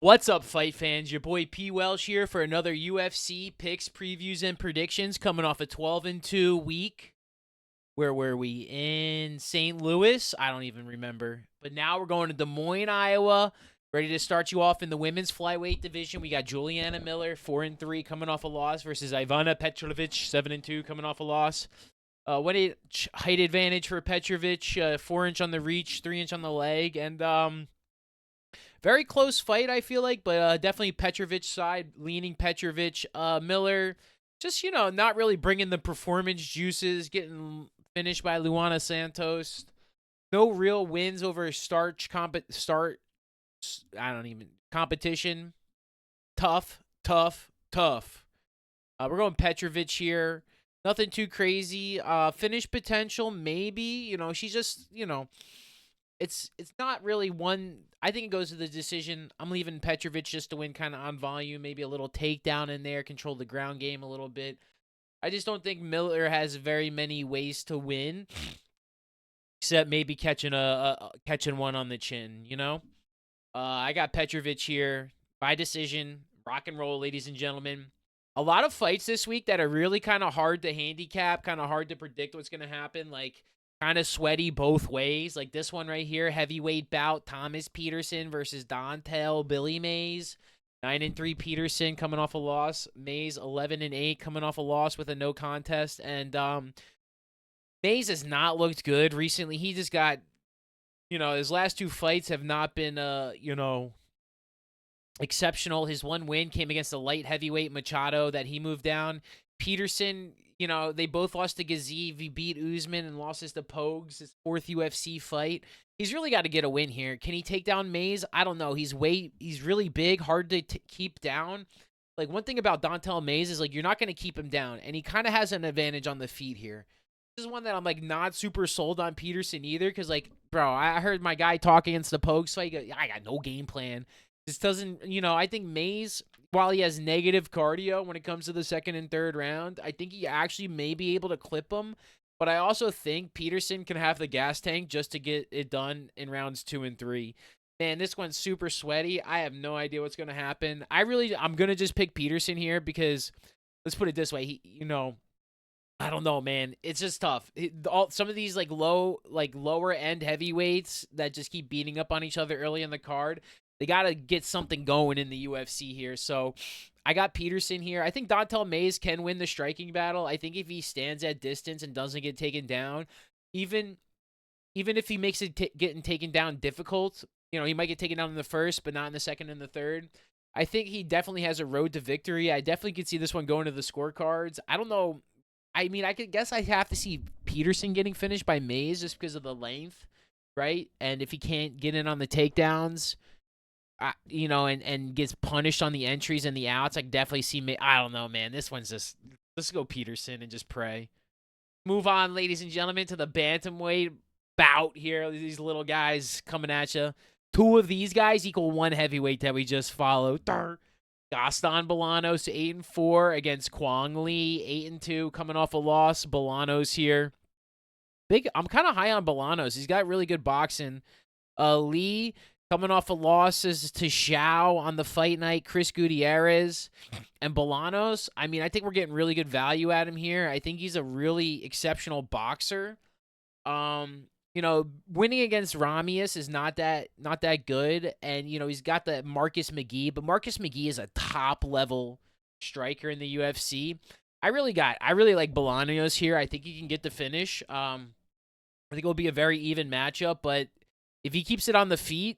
What's up, fight fans? Your boy P. Welsh here for another UFC picks, previews, and predictions coming off a 12-2 week. Where were we? In St. Louis? I don't even remember. But now we're going to Des Moines, Iowa. Ready to start you off in the women's flyweight division. We got Juliana Miller, 4-3, coming off a loss, versus Ivana Petrovic, 7-2, coming off a loss. What a height advantage for Petrovic, 4-inch on the reach, 3-inch on the leg, and very close fight, I feel like, but definitely Petrovic side, leaning Petrovic. Miller, just, not really bringing the performance juices, getting finished by Luana Santos. No real wins over I don't even, competition. Tough, tough, tough. We're going Petrovic here. Nothing too crazy. Finish potential, maybe. She's just, it's not really one. I think it goes to the decision. I'm leaving Petrovic just to win kind of on volume, maybe a little takedown in there, control the ground game a little bit. I just don't think Miller has very many ways to win, except maybe catching one on the chin. I got Petrovic here by decision. Rock and roll, ladies and gentlemen. A lot of fights this week that are really kind of hard to handicap, kind of hard to predict what's going to happen. Like, kind of sweaty both ways. Like this one right here, heavyweight bout, Thomas Peterson versus Dontel Billy Mays. 9-3 Peterson coming off a loss. Mays 11-8 coming off a loss with a no contest. And Mays has not looked good recently. He just got, his last two fights have not been, exceptional. His one win came against a light heavyweight Machado that he moved down. Peterson, they both lost to Gaziv. He beat Usman and losses to Pogues, his fourth UFC fight. He's really got to get a win here. Can he take down Mays? I don't know. He's really big, hard to keep down. Like, one thing about Dontel Mays is, like, you're not going to keep him down, and he kind of has an advantage on the feet here. This is one that I'm, like, not super sold on Peterson either, because, like, bro, I heard my guy talk against the Pogues fight. I got no game plan. This doesn't, I think Mays, while he has negative cardio when it comes to the second and third round, I think he actually may be able to clip him. But I also think Peterson can have the gas tank just to get it done in rounds 2 and 3. Man, this one's super sweaty. I have no idea what's going to happen. I'm going to just pick Peterson here because, let's put it this way, I don't know, man. It's just tough. Some of these lower end heavyweights that just keep beating up on each other early in the card, they got to get something going in the UFC here. So I got Peterson here. I think Dontel Mays can win the striking battle. I think if he stands at distance and doesn't get taken down, even if he makes it getting taken down difficult, he might get taken down in the first, but not in the second and the third. I think he definitely has a road to victory. I definitely could see this one going to the scorecards. I don't know. I mean, I could guess I have to see Peterson getting finished by Mays just because of the length, right? And if he can't get in on the takedowns, and gets punished on the entries and the outs, I can definitely see. I don't know, man. This one's just, let's go Peterson and just pray. Move on, ladies and gentlemen, to the bantamweight bout here. These little guys coming at you. Two of these guys equal one heavyweight that we just followed. Gaston Bolanos 8-4 against Kwang Lee 8-2, coming off a loss. Bolanos here. I'm kind of high on Bolanos. He's got really good boxing. Lee coming off of losses to Xiao on the fight night, Chris Gutierrez, and Bolanos. I mean, I think we're getting really good value at him here. I think he's a really exceptional boxer. Winning against Ramius is not that good, and he's got the Marcus McGee, but Marcus McGee is a top level striker in the UFC. I really like Bolanos here. I think he can get the finish. I think it'll be a very even matchup, but if he keeps it on the feet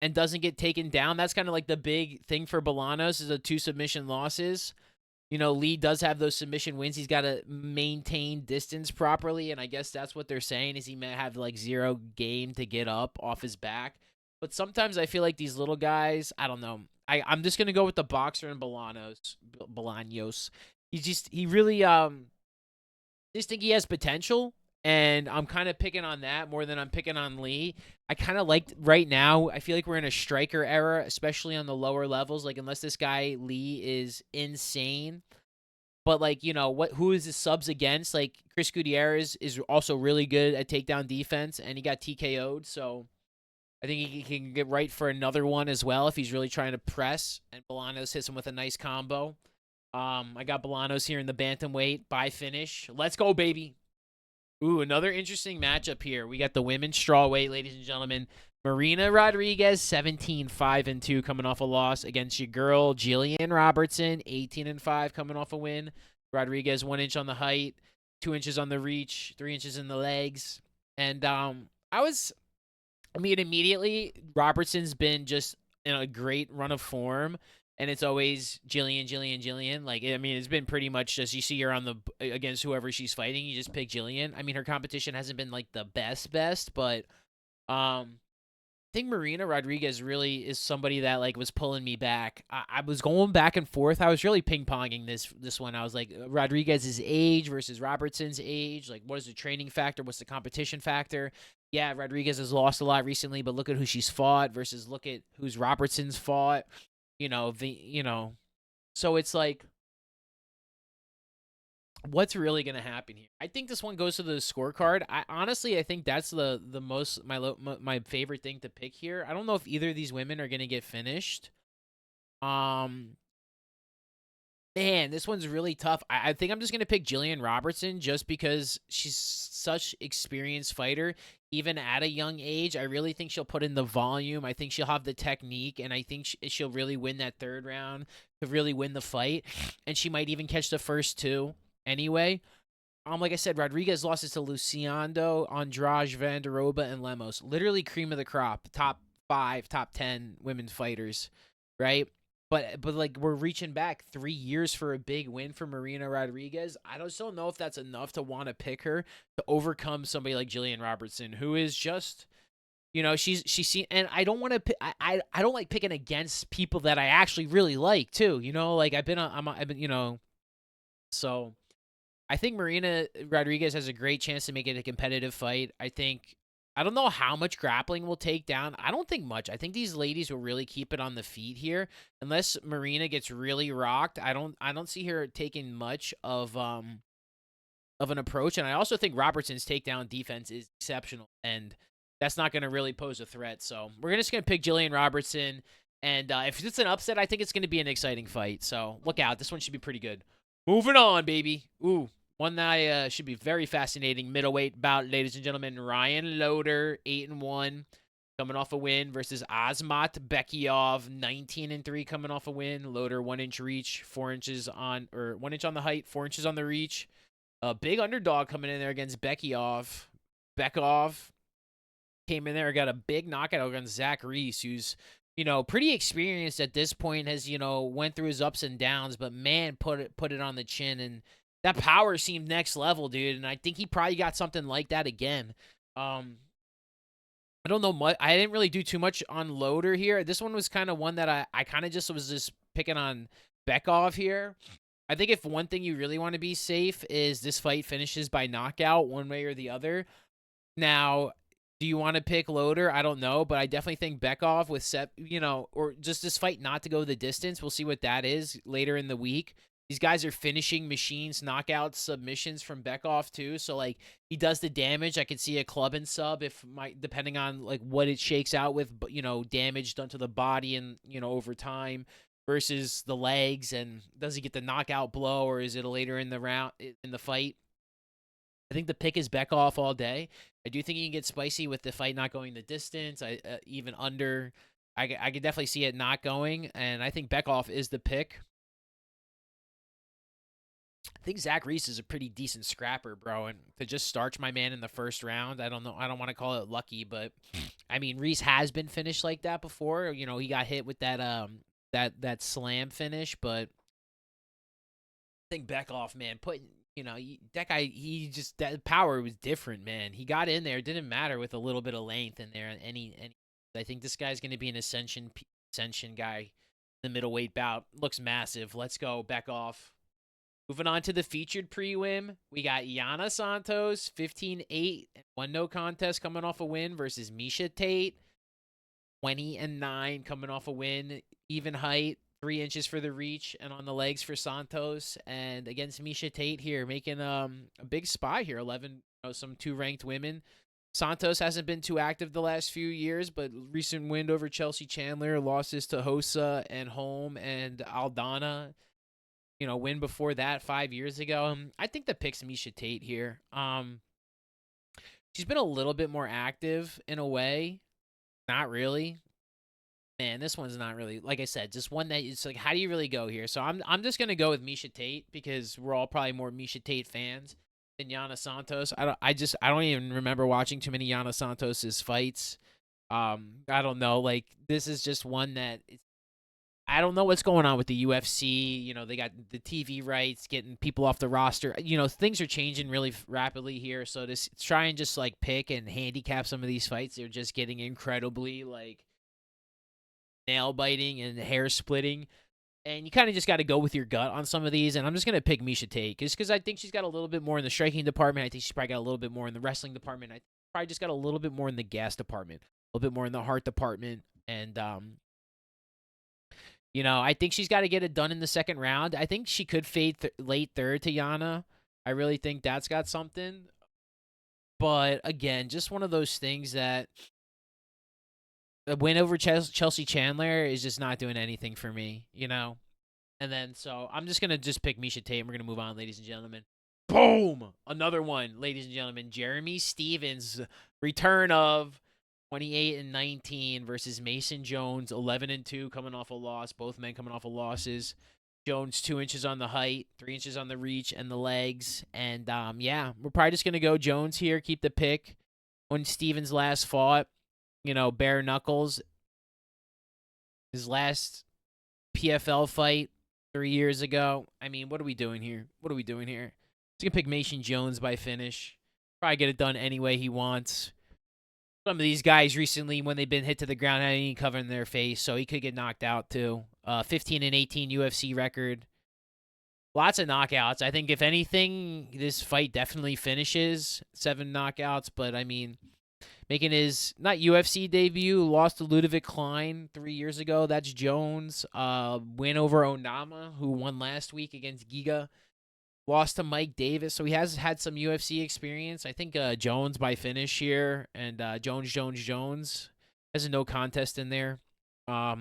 and doesn't get taken down, that's kind of like the big thing for Bolanos is the 2 submission losses. Lee does have those submission wins. He's got to maintain distance properly, and I guess that's what they're saying is he may have like 0 game to get up off his back. But sometimes I feel like these little guys, I don't know. I'm just going to go with the boxer and Bolaños. He really just think he has potential. And I'm kind of picking on that more than I'm picking on Lee. I kind of like right now, I feel like we're in a striker era, especially on the lower levels. Like, unless this guy, Lee, is insane. But, like, who is his subs against? Like, Chris Gutierrez is also really good at takedown defense, and he got TKO'd. So, I think he can get right for another one as well if he's really trying to press. And Bolanos hits him with a nice combo. I got Bolanos here in the bantamweight by finish. Let's go, baby. Ooh, another interesting matchup here. We got the women's strawweight, ladies and gentlemen. Marina Rodriguez, 17-5-2, coming off a loss against your girl Jillian Robertson, 18-5, coming off a win. Rodriguez 1 inch on the height, 2 inches on the reach, 3 inches in the legs, and I mean, immediately Robertson's been just in a great run of form, and it's always Jillian, Jillian, Jillian. Like, I mean, it's been pretty much just you see her on the against whoever she's fighting, you just pick Jillian. I mean, her competition hasn't been like the best, but I think Marina Rodriguez really is somebody that like was pulling me back. I was going back and forth. I was really ping ponging this one. I was like Rodriguez's age versus Robertson's age. Like, what is the training factor? What's the competition factor? Yeah, Rodriguez has lost a lot recently, but look at who she's fought versus look at who's Robertson's fought. So it's like, what's really going to happen here? I think this one goes to the scorecard. I think that's the most my favorite thing to pick here. I don't know if either of these women are going to get finished. Um Man, this one's really tough. I think I'm just going to pick Jillian Robertson just because she's such experienced fighter even at a young age. I really think she'll put in the volume. I think she'll have the technique, and I think she'll really win that third round to really win the fight, and she might even catch the first two anyway. Like I said, Rodriguez lost it to Luciano, Andrade, Vanderoba, and Lemos. Literally cream of the crop, top 5, top 10 women fighters, right? But like we're reaching back 3 years for a big win for Marina Rodriguez. I just don't know if that's enough to want to pick her to overcome somebody like Jillian Robertson, who is just she's seen, and I don't want to. I don't like picking against people that I actually really like too. Like I've been so. I think Marina Rodriguez has a great chance to make it a competitive fight. I don't know how much grappling will take down. I don't think much. I think these ladies will really keep it on the feet here. Unless Marina gets really rocked, I don't see her taking much of an approach. And I also think Robertson's takedown defense is exceptional, and that's not going to really pose a threat. So we're just going to pick Jillian Robertson. And if it's an upset, I think it's going to be an exciting fight. So look out. This one should be pretty good. Moving on, baby. Ooh, one that should be very fascinating. Middleweight bout, ladies and gentlemen. Ryan Loder, 8-1, coming off a win versus Azmat Bekhiov, 19-3, coming off a win. Loder 1 inch reach, 1 inch on the height, 4 inches on the reach. A big underdog coming in there against Bekhiov. Bekov came in there, got a big knockout against Zach Reese, who's pretty experienced at this point, has, went through his ups and downs, but man, put it on the chin, and that power seemed next level, dude. And I think he probably got something like that again. I don't know much. I didn't really do too much on Loder here. This one was kind of one that I kind of just was just picking on Bekov here. I think if one thing you really want to be safe is this fight finishes by knockout one way or the other. Now, do you want to pick Loder? I don't know, but I definitely think Bekov with or just this fight not to go the distance. We'll see what that is later in the week. These guys are finishing machines, knockouts, submissions from Bekov too. So like he does the damage. I could see a club and sub depending on like what it shakes out with, damage done to the body and over time versus the legs, and does he get the knockout blow or is it later in the round in the fight? I think the pick is Bekov all day. I do think he can get spicy with the fight not going the distance. Even under, I could definitely see it not going, and I think Bekov is the pick. I think Zach Reese is a pretty decent scrapper, bro, and to just starch my man in the first round, I don't know. I don't want to call it lucky, but I mean Reese has been finished like that before. He got hit with that that slam finish, but I think Bekov, man, that guy, that power was different, man. He got in there. It didn't matter with a little bit of length in there. I think this guy's going to be an ascension guy. The middleweight bout looks massive. Let's go, Bekov. Moving on to the featured prelim, we got Yana Santos, 15-8, 1 no contest coming off a win versus Misha Tate, 20-9 coming off a win, even height, 3 inches for the reach and on the legs for Santos, and against Misha Tate here, making a big spy here, 11, some 2 ranked women. Santos hasn't been too active the last few years, but recent win over Chelsea Chandler, losses to Hossa and Holm and Aldana. Win before that 5 years ago. I think the pick's Misha Tate here. She's been a little bit more active in a way. Not really. Man, this one's not really, like I said, just one that it's like, how do you really go here? So I'm just gonna go with Misha Tate because we're all probably more Misha Tate fans than Yana Santos. I don't even remember watching too many Yana Santos's fights. I don't know. Like, this is just one that I don't know what's going on with the UFC. They got the TV rights, getting people off the roster. Things are changing really rapidly here. So to try and just like pick and handicap some of these fights, they're just getting incredibly like nail biting and hair splitting. And you kind of just got to go with your gut on some of these. And I'm just going to pick Misha Tate because I think she's got a little bit more in the striking department. I think she's probably got a little bit more in the wrestling department. I probably just got a little bit more in the gas department, a little bit more in the heart department. And, I think she's got to get it done in the second round. I think she could fade late third to Yana. I really think that's got something. But, again, just one of those things that a win over Chelsea Chandler is just not doing anything for me, And then, so I'm just going to just pick Misha Tate. And we're going to move on, ladies and gentlemen. Boom! Another one, ladies and gentlemen. Jeremy Stephens, return of 28-19 versus Mason Jones, 11-2, coming off a loss. Both men coming off of losses. Jones 2 inches on the height, 3 inches on the reach and the legs. And, we're probably just going to go Jones here, keep the pick. When Stephens last fought, bare knuckles. His last PFL fight 3 years ago. I mean, what are we doing here? He's going to pick Mason Jones by finish. Probably get it done any way he wants. Some of these guys recently, when they've been hit to the ground, had any cover in their face, so he could get knocked out too. 15-18 UFC record. Lots of knockouts. I think, if anything, this fight definitely finishes. 7 knockouts, but, I mean, making his, not UFC debut, lost to Ludovic Klein 3 years ago. That's Jones. Win over Onama, who won last week against Giga. Lost to Mike Davis, so he has had some UFC experience. I think Jones by finish here, and Jones has a no contest in there. What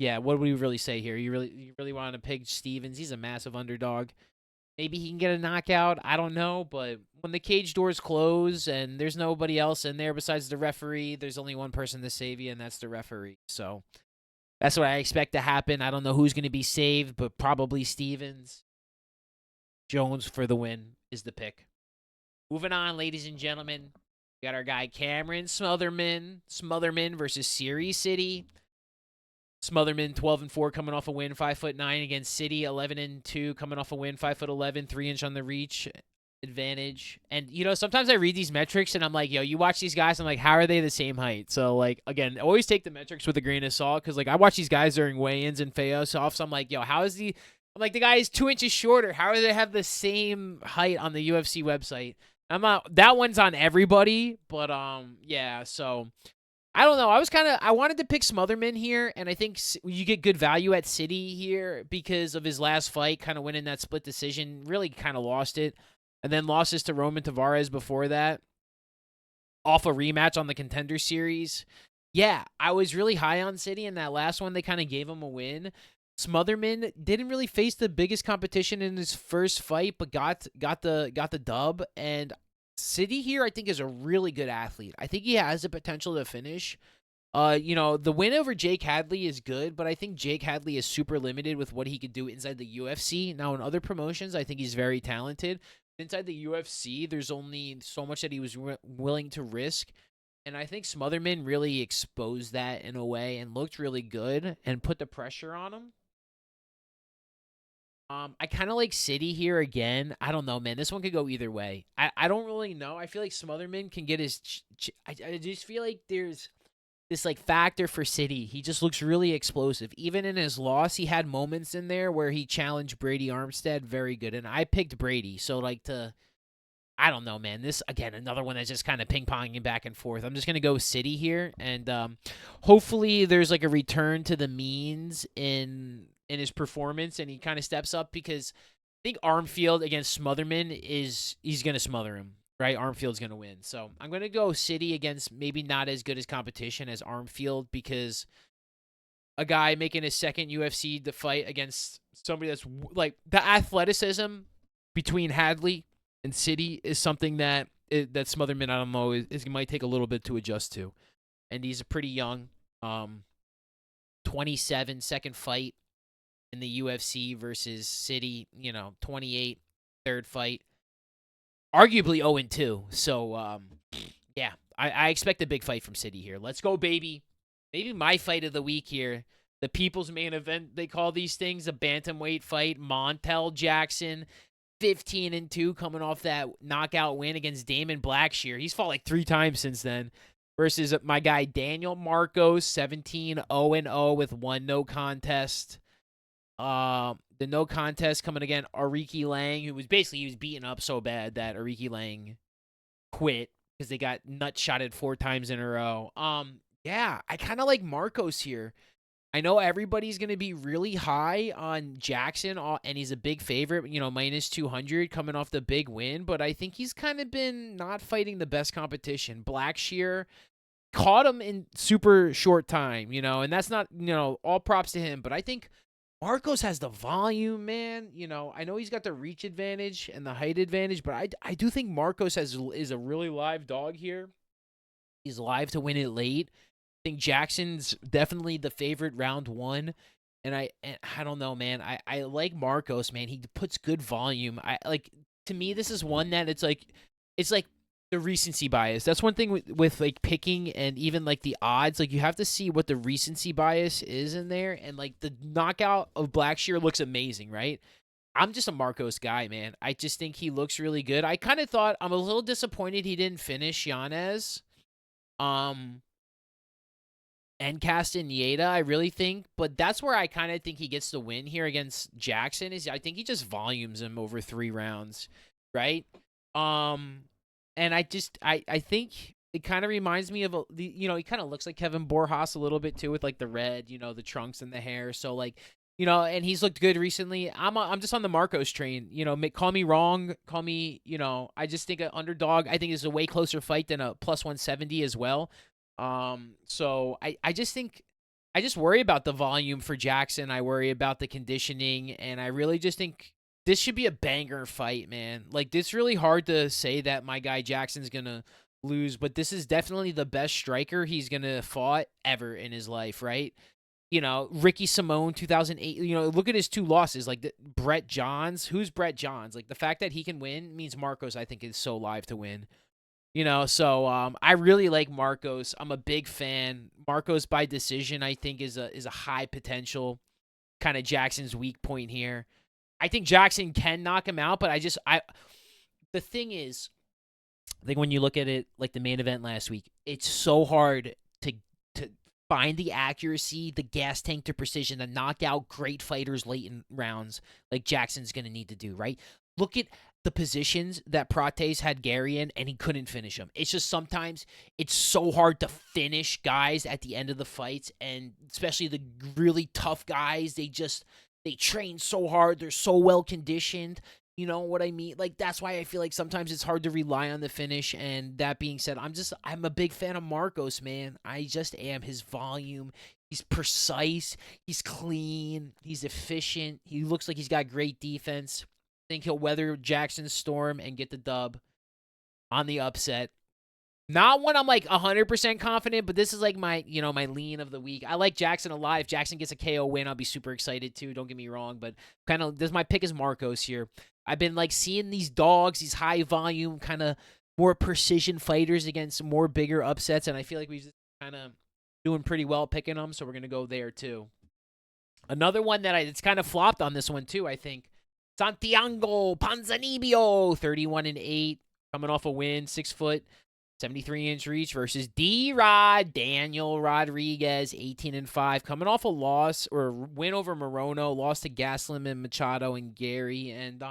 do we really say here? You really want to pick Stephens? He's a massive underdog. Maybe he can get a knockout. I don't know, but when the cage doors close and there's nobody else in there besides the referee, there's only one person to save you, and that's the referee. So that's what I expect to happen. I don't know who's going to be saved, but probably Stephens. Jones for the win is the pick. Moving on, ladies and gentlemen. We got our guy Cameron Smotherman versus Siri City. Smotherman 12-4 coming off a win, 5'9" against City, 11-2 coming off a win, 5'11", 3-inch on the reach advantage. And sometimes I read these metrics and I'm like, you watch these guys, I'm like, how are they the same height? So like, again, always take the metrics with a grain of salt, because like I watch these guys during weigh-ins and face-offs. I'm like, the guy is 2 inches shorter. How do they have the same height on the UFC website? That one's on everybody, but so I don't know. I wanted to pick Smotherman here, and I think you get good value at City here because of his last fight, kind of winning that split decision, really kind of lost it, and then losses to Roman Tavares before that, off a rematch on the Contender Series. Yeah, I was really high on City in that last one. They kind of gave him a win. Smotherman didn't really face the biggest competition in his first fight, but got the dub. And City here, I think, is a really good athlete. I think he has the potential to finish. The win over Jake Hadley is good, but I think Jake Hadley is super limited with what he could do inside the UFC. Now, in other promotions, I think he's very talented. Inside the UFC, there's only so much that he was willing to risk. And I think Smotherman really exposed that in a way and looked really good and put the pressure on him. I kind of like City here again. I don't know, man. This one could go either way. I don't really know. I feel like Smotherman can get his... I just feel like there's this like factor for City. He just looks really explosive. Even in his loss, he had moments in there where he challenged Brady Armstead very good. And I picked Brady. So I don't know, man. This, again, another one that's just kind of ping-ponging back and forth. I'm just going to go City here. And hopefully there's like a return to the means in his performance and he kind of steps up, because I think Armfield against Smotherman he's going to smother him. right? Armfield's going to win. So I'm going to go City against maybe not as good as competition as Armfield because a guy making his second UFC to fight against somebody that's like the athleticism between Hadley and City is something that that Smotherman, I don't know, might take a little bit to adjust to. And he's a pretty young, 27 second fight in the UFC versus City, 28 third fight, arguably 0-2. So yeah, I expect a big fight from City here. Let's go, baby. Maybe my fight of the week here. The people's main event, they call these things, a bantamweight fight. Montel Jackson, 15-2, coming off that knockout win against Damon Blackshear. He's fought like 3 times since then. Versus my guy Daniel Marcos, 17-0-0 with 1 no contest. The no contest coming again, Ariki Lang, who was beaten up so bad that Ariki Lang quit because they got nut shotted 4 times in a row. Yeah, I kind of like Marcos here. I know everybody's going to be really high on Jackson, and he's a big favorite, minus 200 coming off the big win, but I think he's kind of been not fighting the best competition. Blackshear caught him in super short time, and that's not, all props to him, but I think Marcos has the volume, man. I know he's got the reach advantage and the height advantage, but I do think Marcos is a really live dog here. He's live to win it late. I think Jackson's definitely the favorite round 1. And I don't know, man. I like Marcos, man. He puts good volume. To me, this is one that it's like the recency bias. That's one thing with like picking and even like the odds. Like you have to see what the recency bias is in there. And like the knockout of Blackshear looks amazing, right? I'm just a Marcos guy, man. I just think he looks really good. I kind of thought I'm a little disappointed he didn't finish Yanez. And Castaneda, I really think, but that's where I kind of think he gets the win here against Jackson. I think he just volumes him over 3 rounds, right? And I think it kind of reminds me of he kind of looks like Kevin Borjas a little bit too with like the red, the trunks and the hair. So like, and he's looked good recently. I'm just on the Marcos train. Call me wrong, call me, I just think an underdog. I think is a way closer fight than a plus 170 as well. So I just think I just worry about the volume for Jackson. I worry about the conditioning, and I really just think this should be a banger fight, man. Like, it's really hard to say that my guy Jackson's gonna lose, but this is definitely the best striker he's gonna fought ever in his life, right? Ricky Simone, 2008. Look at his 2 losses. Like Brett Johns. Who's Brett Johns? Like the fact that he can win means Marcos, I think, is so live to win. So I really like Marcos. I'm a big fan. Marcos by decision, I think, is a high potential kind of Jackson's weak point here. I think Jackson can knock him out, but the thing is, I think when you look at it like the main event last week, it's so hard to find the accuracy, the gas tank to precision, to knock out great fighters late in rounds like Jackson's going to need to do, right? Look at the positions that Prates had Gary in, and he couldn't finish them. It's just sometimes it's so hard to finish guys at the end of the fights, and especially the really tough guys, they train so hard. They're so well conditioned. You know what I mean? Like, that's why I feel like sometimes it's hard to rely on the finish. And that being said, I'm a big fan of Marcos, man. I just am. His volume, he's precise, he's clean, he's efficient. He looks like he's got great defense. I think he'll weather Jackson's storm and get the dub on the upset. Not when I'm like 100% confident, but this is like my lean of the week. I like Jackson a lot. If Jackson gets a KO win, I'll be super excited too. Don't get me wrong, but my pick is Marcos here. I've been like seeing these dogs, these high volume, kind of more precision fighters against more bigger upsets, and I feel like we've kind of doing pretty well picking them, so we're gonna go there too. Another one that it's kind of flopped on this one too, I think. Santiago Ponzinibbio, 31-8, coming off a win, 6 foot, 73-inch reach versus D-Rod, Daniel Rodriguez, 18-5, coming off a loss or win over Morono, lost to Gaslam and Machado and Gary. And,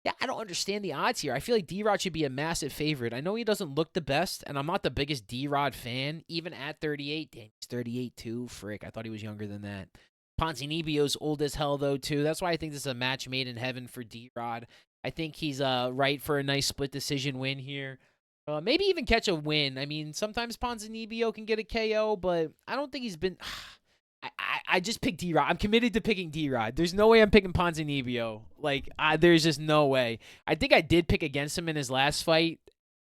yeah, I don't understand the odds here. I feel like D-Rod should be a massive favorite. I know he doesn't look the best, and I'm not the biggest D-Rod fan, even at 38. Dang, he's 38 too. Frick, I thought he was younger than that. Ponzinibbio's old as hell, though, too. That's why I think this is a match made in heaven for D-Rod. I think he's right for a nice split decision win here. Maybe even catch a win. I mean, sometimes Ponzinibbio can get a KO, but I don't think he's been. I just picked D-Rod. I'm committed to picking D-Rod. There's no way I'm picking Ponzinibbio. Like, there's just no way. I think I did pick against him in his last fight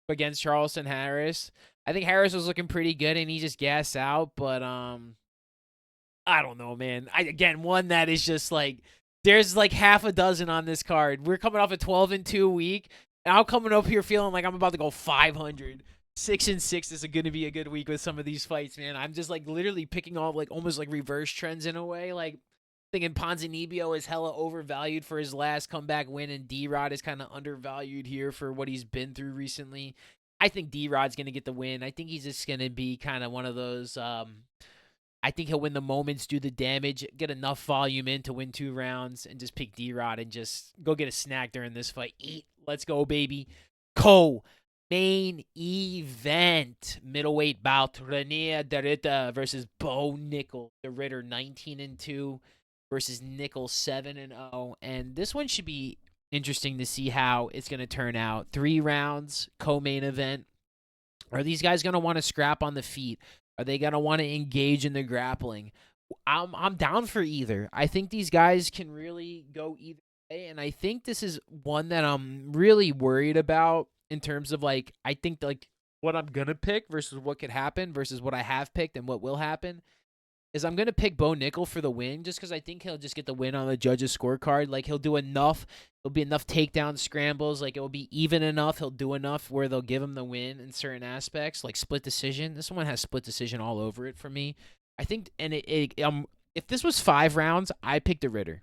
against Charleston Harris. I think Harris was looking pretty good, and he just gassed out. But I don't know, man. Again, one that is just like there's like half a dozen on this card. We're coming off a 12-2 week, and I'm coming up here feeling like I'm about to go 500. 6-6 is going to be a good week with some of these fights, man. I'm just like literally picking off like almost like reverse trends in a way. Like thinking Ponzinibbio is hella overvalued for his last comeback win, and D-Rod is kind of undervalued here for what he's been through recently. I think D-Rod's going to get the win. I think he's just going to be kind of one of those. I think he'll win the moments, do the damage, get enough volume in to win 2 rounds, and just pick D-Rod and just go get a snack during this fight. Eat. Let's go, baby. Main event. Middleweight bout. Renier de Ritter versus Bo Nickel. The Ritter 19-2 versus Nickel 7-0. And this one should be interesting to see how it's going to turn out. 3 rounds, co-main event. Are these guys going to want to scrap on the feet? Are they going to want to engage in the grappling? I'm down for either. I think these guys can really go either way, and I think this is one that I'm really worried about in terms of like I think like what I'm going to pick versus what could happen versus what I have picked and what will happen is I'm going to pick Bo Nickel for the win just because I think he'll just get the win on the judges' scorecard. Like, he'll do enough. There'll be enough takedown scrambles. Like, it will be even enough. He'll do enough where they'll give him the win in certain aspects, like split decision. This one has split decision all over it for me. I think, and if this was 5 rounds, I pick the Ritter.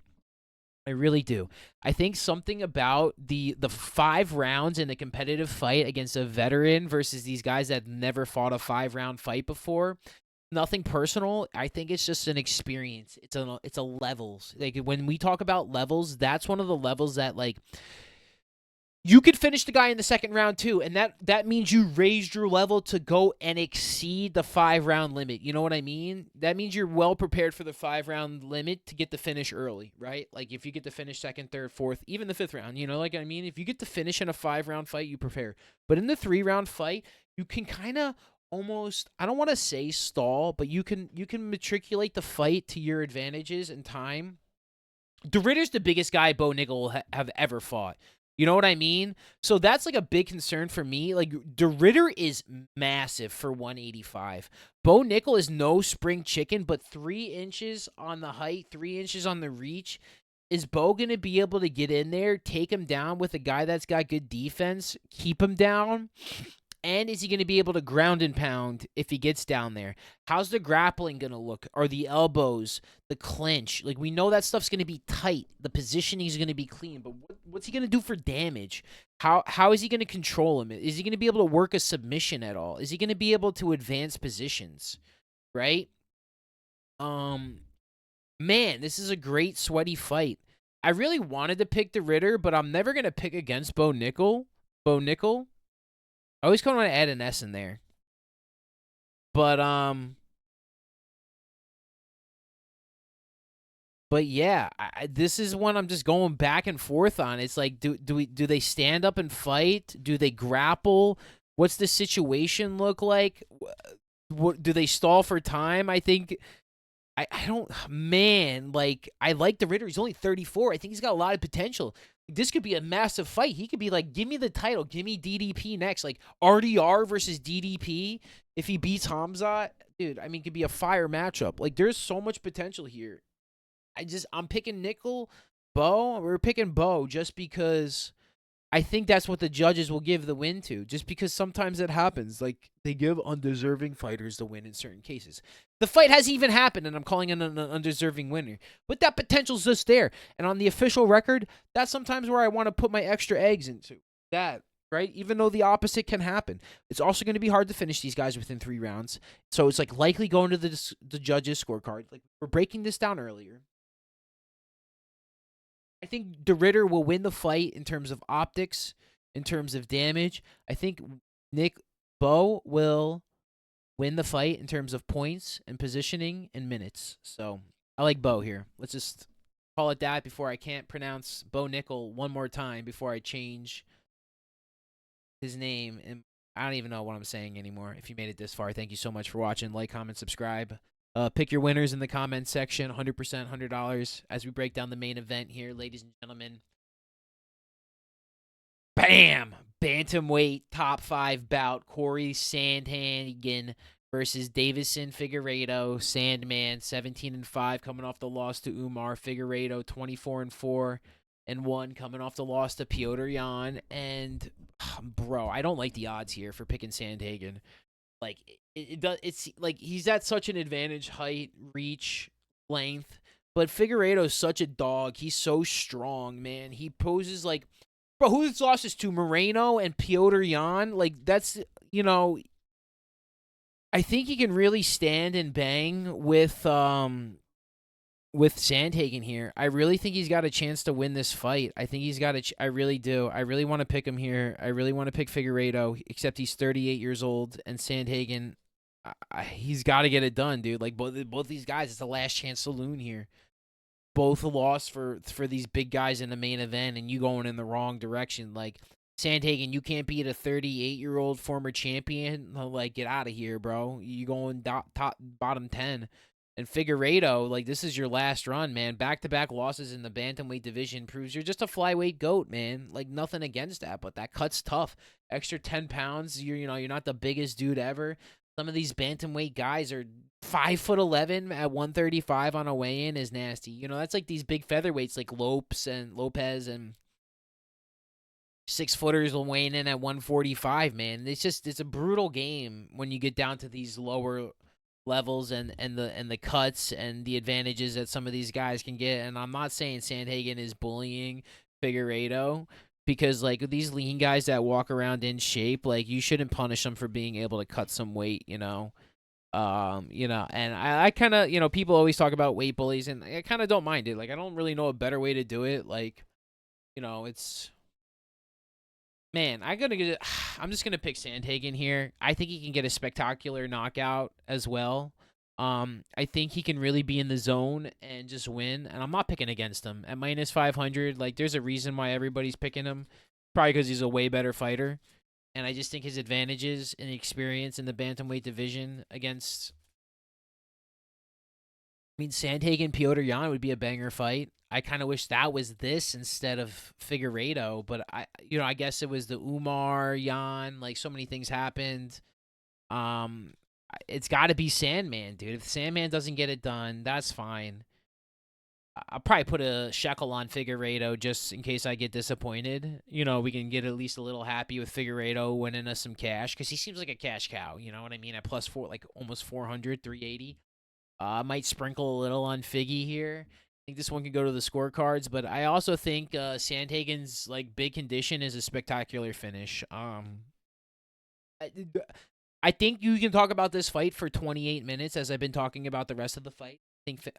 I really do. I think something about the 5 rounds in a competitive fight against a veteran versus these guys that never fought a 5-round fight before. Nothing personal. I think it's just an experience. It's a levels. Like when we talk about levels, that's one of the levels that like you could finish the guy in the second round too, and that means you raised your level to go and exceed the 5-round limit. You know what I mean? That means you're well prepared for the 5-round limit to get the finish early, right? Like if you get to finish second, third, fourth, even the 5th round, you know, like I mean, if you get to finish in a 5-round fight, you prepare. But in the 3-round fight, you can kind of almost, I don't want to say stall, but you can matriculate the fight to your advantages in time. De Ritter's the biggest guy Bo Nickel will have ever fought. You know what I mean? So that's like a big concern for me. Like De Ritter is massive for 185. Bo Nickel is no spring chicken, but 3 inches on the height, 3 inches on the reach. Is Bo going to be able to get in there, take him down with a guy that's got good defense, keep him down? And is he going to be able to ground and pound if he gets down there? How's the grappling going to look? Are the elbows, the clinch? Like, we know that stuff's going to be tight. The positioning is going to be clean. But what's he going to do for damage? How is he going to control him? Is he going to be able to work a submission at all? Is he going to be able to advance positions? Right? Man, this is a great sweaty fight. I really wanted to pick the Ritter, but I'm never going to pick against Bo Nickel. I always kind of want to add an S in there. But yeah, this is one I'm just going back and forth on. It's like, do they stand up and fight? Do they grapple? What's the situation look like? What do they stall for time? I think I don't, man, like I like the Ritter. He's only 34. I think he's got a lot of potential. This could be a massive fight. He could be like, give me the title. Give me DDP next. Like RDR versus DDP. If he beats Hamzat, dude, I mean, it could be a fire matchup. Like there's so much potential here. I'm picking Nickel, Bo. We're picking Bo just because I think that's what the judges will give the win to, just because sometimes it happens. Like, they give undeserving fighters the win in certain cases. The fight hasn't even happened, and I'm calling it an undeserving winner. But that potential's just there. And on the official record, that's sometimes where I want to put my extra eggs into. That, right? Even though the opposite can happen. It's also going to be hard to finish these guys within 3 rounds. So it's, like, likely going to the judges' scorecard. Like, we're breaking this down earlier. I think De Ritter will win the fight in terms of optics, in terms of damage. I think Bo will win the fight in terms of points and positioning and minutes. So I like Bo here. Let's just call it that before I can't pronounce Bo Nickel one more time before I change his name. And I don't even know what I'm saying anymore. If you made it this far, thank you so much for watching. Like, comment, subscribe. Pick your winners in the comments section. 100%, $100 as we break down the main event here, ladies and gentlemen. Bam! Bantamweight top 5 bout. Corey Sandhagen versus Davison Figueiredo. Sandman 17-5 coming off the loss to Umar. Figueiredo 24-4-1 coming off the loss to Piotr Jan. And bro, I don't like the odds here for picking Sandhagen. Like it's like he's at such an advantage, height, reach, length. But Figueiredo's such a dog. He's so strong, man. He poses like, bro, who's lost this to? Moreno and Piotr Jan? Like, that's, you know, I think he can really stand and bang with Sandhagen here. I really think he's got a chance to win this fight. I think he's got I really do. I really want to pick him here. I really want to pick Figueiredo, except he's 38 years old, and Sandhagen, he's got to get it done, dude. Like, both these guys, it's the last chance saloon here. Both a loss for these big guys in the main event, and you going in the wrong direction. Like, Sandhagen, you can't beat a 38-year-old former champion. Like, get out of here, bro. You going bottom 10. And Figueiredo, like, this is your last run, man. Back-to-back losses in the bantamweight division proves you're just a flyweight goat, man. Like, nothing against that, but that cut's tough. Extra 10 pounds, you're not the biggest dude ever. Some of these bantamweight guys are 5'11" at 135 on a weigh-in is nasty. You know, that's like these big featherweights like Lopez and 6-footers will weigh in at 145, man. It's a brutal game when you get down to these lower levels and the cuts and the advantages that some of these guys can get. And I'm not saying Sandhagen is bullying Figueiredo, because like these lean guys that walk around in shape, like, you shouldn't punish them for being able to cut some weight, you know. And I kind of, people always talk about weight bullies, and I kind of don't mind it. Like, I don't really know a better way to do it. Like, it's, man, I'm just gonna pick Sandhagen here. I think he can get a spectacular knockout as well. I think he can really be in the zone and just win. And I'm not picking against him at -500. Like, there's a reason why everybody's picking him. Probably because he's a way better fighter. And I just think his advantages and experience in the bantamweight division against, Sandhagen, Piotr Jan would be a banger fight. I kind of wish that was this instead of Figueiredo, but I guess it was the Umar Jan. Like, so many things happened. It's got to be Sandman, dude. If Sandman doesn't get it done, that's fine. I'll probably put a shekel on Figueiredo just in case I get disappointed. We can get at least a little happy with Figueiredo winning us some cash, because he seems like a cash cow. You know what I mean? At +4, like almost 400, 380. I might sprinkle a little on Figgy here. I think this one could go to the scorecards, but I also think Sandhagen's like big condition is a spectacular finish. I think you can talk about this fight for 28 minutes, as I've been talking about the rest of the fight.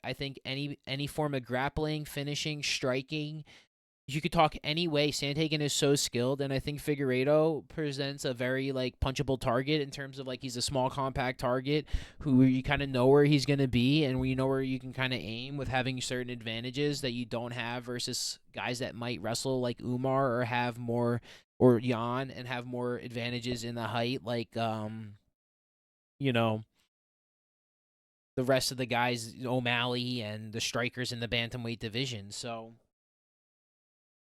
I think any form of grappling, finishing, striking, you could talk any way. Sandhagen is so skilled, and I think Figueiredo presents a very like punchable target in terms of like he's a small, compact target who you kind of know where he's going to be, and you know where you can kind of aim with having certain advantages that you don't have versus guys that might wrestle like Umar or have more, or Jan, and have more advantages in the height, like the rest of the guys, O'Malley and the strikers in the bantamweight division. So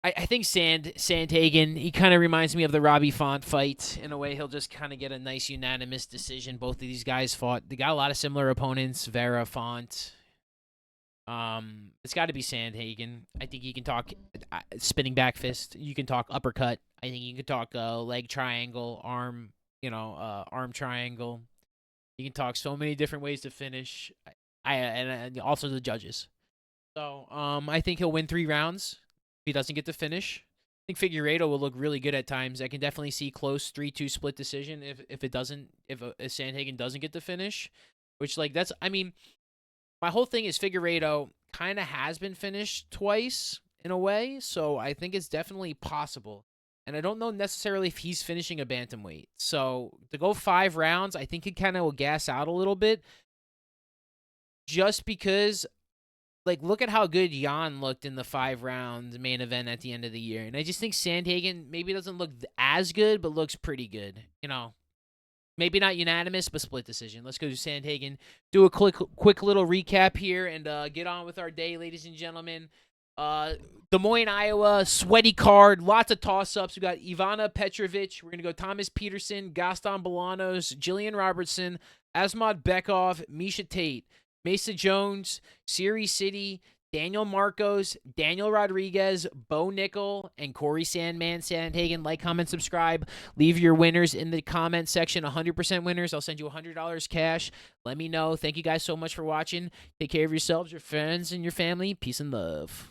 I think Sandhagen, he kind of reminds me of the Robbie Font fight in a way. He'll just kind of get a nice unanimous decision. Both of these guys they got a lot of similar opponents, Vera, Font. It's got to be Sandhagen. I think you can talk spinning back fist. You can talk uppercut. I think you can talk leg triangle, arm, arm triangle. You can talk so many different ways to finish. And also the judges. So I think he'll win 3 rounds. If he doesn't get the finish, I think Figueiredo will look really good at times. I can definitely see close 3-2 split decision if Sandhagen doesn't get the finish. Which, like, that's, my whole thing is Figueiredo kind of has been finished twice in a way, so I think it's definitely possible. And I don't know necessarily if he's finishing a bantamweight. So to go 5 rounds, I think he kind of will gas out a little bit, just because like, look at how good Jan looked in the 5 round main event at the end of the year. And I just think Sandhagen maybe doesn't look as good, but looks pretty good. Maybe not unanimous, but split decision. Let's go to Sandhagen. Do a quick little recap here and get on with our day, ladies and gentlemen. Des Moines, Iowa, sweaty card, lots of toss-ups. We got Ivana Petrovic. We're going to go Thomas Peterson, Gaston Bolanos, Jillian Robertson, Asmod Bekov, Misha Tate, Mesa Jones, Siri City, Daniel Marcos, Daniel Rodriguez, Bo Nickel, and Corey Sandman Sandhagen. Like, comment, subscribe. Leave your winners in the comment section. 100% winners. I'll send you $100 cash. Let me know. Thank you guys so much for watching. Take care of yourselves, your friends, and your family. Peace and love.